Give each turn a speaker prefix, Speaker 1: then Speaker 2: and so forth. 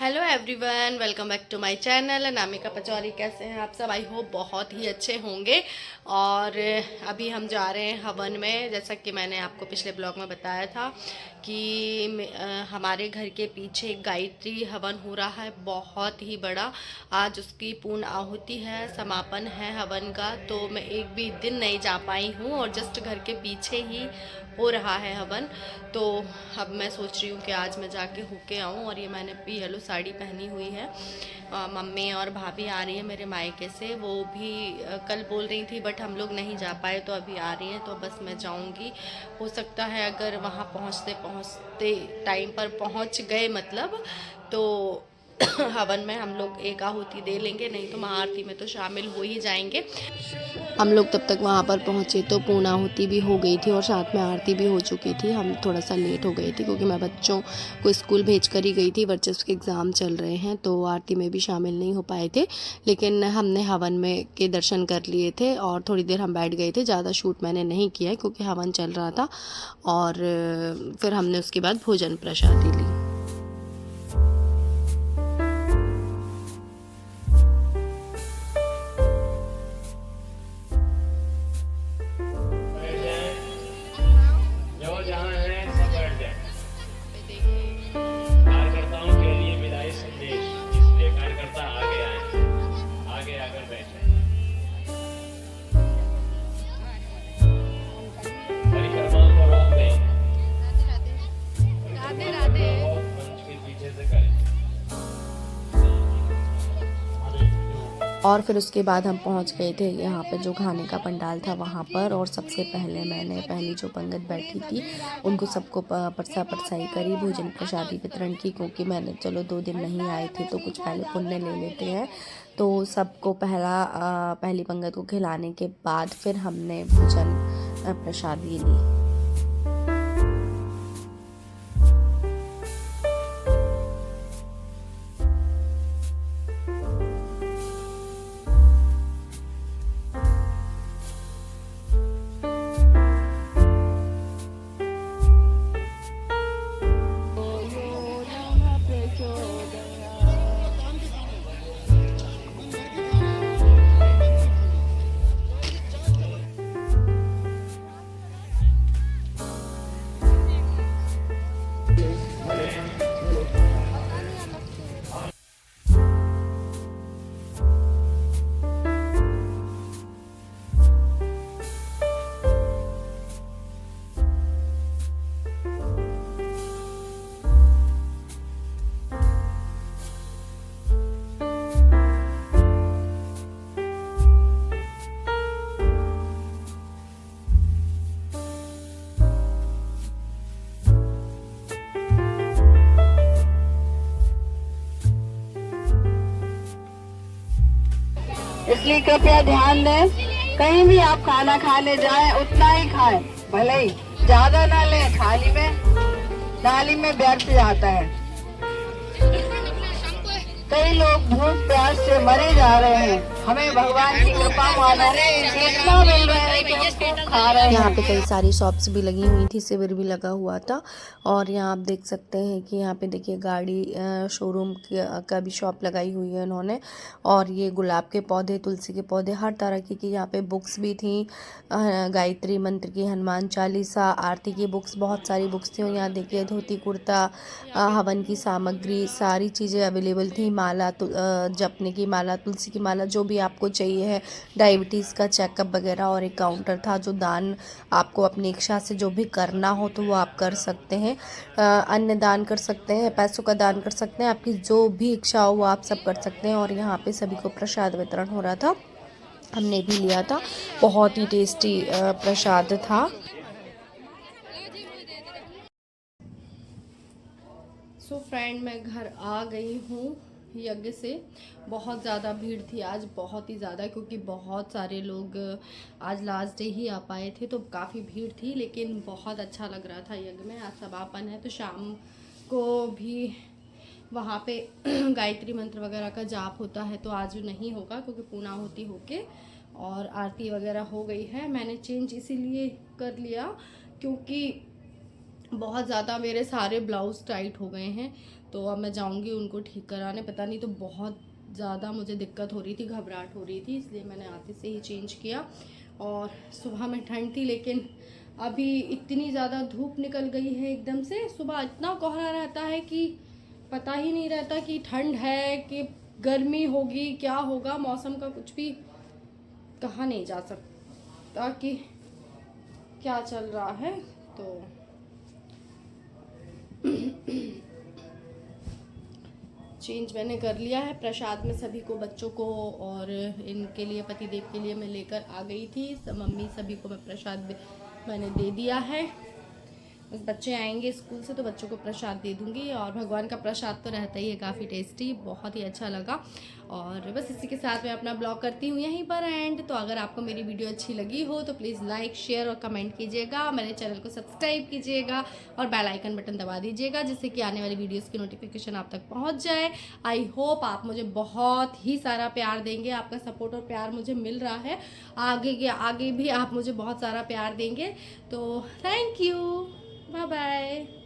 Speaker 1: Hello everyone, welcome back to my channel Anamika Pachauri. कैसे हैं आप सब? आई होप बहुत ही अच्छे होंगे। और अभी हम जा रहे हैं हवन में। जैसा कि मैंने आपको पिछले ब्लॉग में बताया था कि हमारे घर के पीछे एक गायत्री हवन हो रहा है, बहुत ही बड़ा। आज उसकी पूर्ण आहुति है, समापन है हवन का। तो मैं एक भी दिन नहीं जा पाई हूँ और जस्ट घर के पीछे ही हो रहा है हवन। तो अब मैं सोच रही हूँ कि आज मैं जाके होके आऊँ। और ये मैंने भी येलो साड़ी पहनी हुई है। मम्मी और भाभी आ रही है मेरे मायके से। वो भी कल बोल रही थी बट हम लोग नहीं जा पाए, तो अभी आ रही हैं। तो बस मैं जाऊँगी। हो सकता है अगर वहाँ पहुँचते पहुँचते टाइम पर पहुँच गए मतलब, तो हवन में हम लोग एक आहुति दे लेंगे, नहीं तो महाआरती में तो शामिल हो ही जाएंगे। हम लोग तब तक वहाँ पर पहुँचे तो पूर्ण आहुति भी हो गई थी और साथ में आरती भी हो चुकी थी। हम थोड़ा सा लेट हो गए थे क्योंकि मैं बच्चों को स्कूल भेज कर ही गई थी। वर्चस्व के एग्ज़ाम चल रहे हैं तो आरती में भी शामिल नहीं हो पाए थे। लेकिन हमने हवन में के दर्शन कर लिए थे और थोड़ी देर हम बैठ गए थे। ज़्यादा शूट मैंने नहीं किया क्योंकि हवन चल रहा था। और फिर हमने उसके बाद भोजन प्रसादी ली। और फिर उसके बाद हम पहुंच गए थे यहाँ पे जो खाने का पंडाल था वहाँ पर। और सबसे पहले मैंने पहली जो पंगत बैठी थी उनको सबको परसाई करी, भोजन प्रसादी वितरण की। क्योंकि मैंने चलो 2 दिन नहीं आए थे तो कुछ पहले पुण्य ले लेते हैं। तो सबको पहली पंगत को खिलाने के बाद फिर हमने भोजन प्रसादी ली।
Speaker 2: इसलिए कृपया ध्यान दें, कहीं भी आप खाना खाने जाएं उतना ही खाएं, भले ही ज्यादा ना लें। थाली में व्यर्थ जाता है। कई लोग भूख प्यास से मरे जा रहे हैं। हमें भगवान की कृपा मानो, इतना मिल रहा है कि हम खा रहे हैं।
Speaker 1: यहाँ पे कई सारी शॉप्स भी लगी हुई थी, शिविर भी लगा हुआ था। और यहाँ आप देख सकते हैं कि यहाँ पे देखिए गाड़ी शोरूम का भी शॉप लगाई हुई है इन्होंने। और ये गुलाब के पौधे, तुलसी के पौधे, हर तरह की यहाँ पे बुक्स भी थी। गायत्री मंत्र की, हनुमान चालीसा, आरती की बुक्स, बहुत सारी बुक्स थी। और यहाँ देखिए धोती कुर्ता, हवन की सामग्री, सारी चीज़ें अवेलेबल थी। माला, जपने की माला, तुलसी की माला, जो भी आपको चाहिए है, डायबिटीज़ का चेकअप वगैरह। और एक काउंटर था जो दान आपको अपनी इच्छा से जो भी करना हो तो वो आप कर सकते हैं। अन्न दान कर सकते हैं, पैसों का दान कर सकते हैं, आपकी जो भी इच्छा हो वो आप सब कर सकते हैं। और यहाँ पे सभी को प्रसाद वितरण हो रहा था, हमने भी लिया था। बहुत ही टेस्टी प्रसाद था। सो फ्रेंड, मैं घर आ गई हूँ यज्ञ से। बहुत ज़्यादा भीड़ थी आज, बहुत ही ज़्यादा, क्योंकि बहुत सारे लोग आज लास्ट डे ही आ पाए थे तो काफ़ी भीड़ थी। लेकिन बहुत अच्छा लग रहा था यज्ञ में। आज समापन है तो शाम को भी वहाँ पे गायत्री मंत्र वगैरह का जाप होता है, तो आज नहीं होगा क्योंकि पूर्णाहुति होके और आरती वगैरह हो गई है। मैंने चेंज इसीलिए कर लिया क्योंकि बहुत ज़्यादा मेरे सारे ब्लाउज़ टाइट हो गए हैं, तो अब मैं जाऊंगी उनको ठीक कराने। पता नहीं तो बहुत ज़्यादा मुझे दिक्कत हो रही थी, घबराहट हो रही थी, इसलिए मैंने आते से ही चेंज किया। और सुबह में ठंड थी, लेकिन अभी इतनी ज़्यादा धूप निकल गई है एकदम से। सुबह इतना कोहरा रहता है कि पता ही नहीं रहता कि ठंड है कि गर्मी होगी, क्या होगा। मौसम का कुछ भी कहा नहीं जा सकता कि क्या चल रहा है। तो चेंज मैंने कर लिया है। प्रसाद में सभी को, बच्चों को और इनके लिए, पतिदेव के लिए मैं लेकर आ गई थी। मम्मी सभी को मैं प्रसाद मैंने दे दिया है। बस बच्चे आएंगे स्कूल से तो बच्चों को प्रसाद दे दूंगी। और भगवान का प्रसाद तो रहता ही है काफ़ी टेस्टी, बहुत ही अच्छा लगा। और बस इसी के साथ मैं अपना ब्लॉग करती हूँ यहीं पर एंड। तो अगर आपको मेरी वीडियो अच्छी लगी हो तो प्लीज़ लाइक, शेयर और कमेंट कीजिएगा। मेरे चैनल को सब्सक्राइब कीजिएगा और बेल आइकन बटन दबा दीजिएगा, जिससे कि आने वाली वीडियोज़ की नोटिफिकेशन आप तक पहुँच जाए। आई होप आप मुझे बहुत ही सारा प्यार देंगे। आपका सपोर्ट और प्यार मुझे मिल रहा है, आगे भी आप मुझे बहुत सारा प्यार देंगे। तो थैंक यू, बाय बाय।